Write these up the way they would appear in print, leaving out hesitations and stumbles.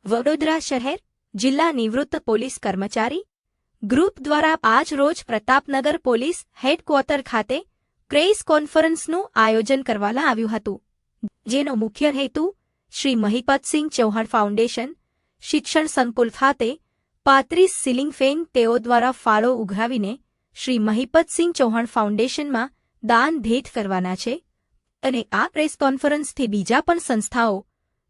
વડોદરા શહેર જિલ્લા નિવૃત્ત પોલીસ કર્મચારી ગ્રુપ દ્વારા આજ રોજ પ્રતાપનગર પોલીસ હેડક્વાર્ટર ખાતે પ્રેસ કોન્ફરન્સનું આયોજન કરવામાં આવ્યું હતું, જેનો મુખ્ય હેતુ શ્રી મહિપતસિંહ ચૌહાણ ફાઉન્ડેશન શિક્ષણ સંકુલ ખાતે 35 સીલિંગ ફેન તેઓ દ્વારા ફાળો ઉઘરાવીને શ્રી મહિપતસિંહ ચૌહાણ ફાઉન્ડેશનમાં દાન ભેટ કરવાના છે અને આ પ્રેસ કોન્ફરન્સથી બીજા પણ સંસ્થાઓ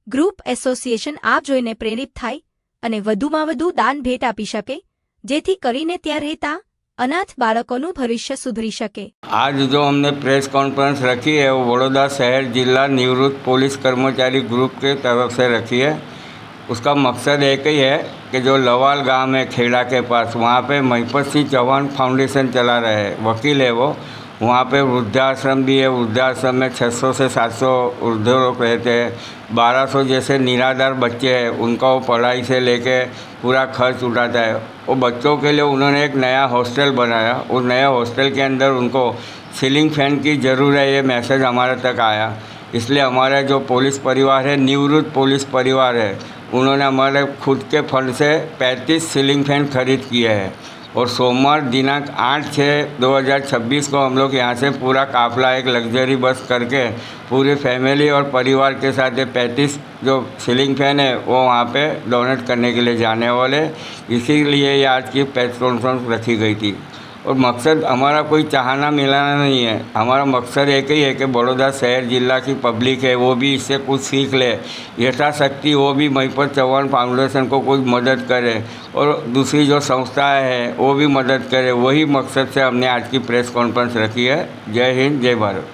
ગ્રુપ એસોસિએશન આ જોઈને પ્રેરિત થાય અને વધુમાં વધુ દાન ભેટ આપી શકે, જેથી કરીને ત્યાં રહેતા अनाथ बालकों भविष्य सुधरी सके। आज जो हमने प्रेस कॉन्फ्रेंस रखी है वो बड़ौदा शहर जिला निवृत्त पुलिस कर्मचारी ग्रुप के तरफ से रखी है। उसका मकसद एक ही है कि जो लवाल गांव है खेड़ा के पास, वहाँ पे महिपतसिंह चौहान फाउंडेशन चला रहे हैं, वकील है वो। वहाँ पे वृद्धाश्रम भी है। वृद्धाश्रम में 600 से 700 वृद्ध लोग रहते हैं। 1200 जैसे निराधार बच्चे हैं, उनका वो पढ़ाई से लेके पूरा खर्च उठाता है। वो बच्चों के लिए उन्होंने एक नया हॉस्टल बनाया। उस नए हॉस्टल के अंदर उनको सीलिंग फैन की ज़रूर है, ये मैसेज हमारे तक आया। इसलिए हमारा जो पुलिस परिवार है, निवृत्त पुलिस परिवार है, उन्होंने हमारे खुद के फंड से 35 सीलिंग फैन खरीद किए हैं। और सोमवार दिनांक 8/6/2026 को हम लोग यहाँ से पूरा काफ़िला एक लग्जरी बस करके पूरी फैमिली और परिवार के साथ 35 जो सीलिंग फैन है वो वहाँ पे डोनेट करने के लिए जाने वाले। इसीलिए ये आज की प्रेस कॉन्फ्रेंस रखी गई थी। और मकसद हमारा कोई चाहना मिलाना नहीं है। हमारा मकसद एक ही है कि बड़ौदा शहर जिला की पब्लिक है वो भी इससे कुछ सीख ले, यथाशक्ति वो भी महिपत चौहान फाउंडेशन को कुछ मदद करे और दूसरी जो संस्थाएं हैं वो भी मदद करे। वही मकसद से हमने आज की प्रेस कॉन्फ्रेंस रखी है। जय हिंद, जय भारत।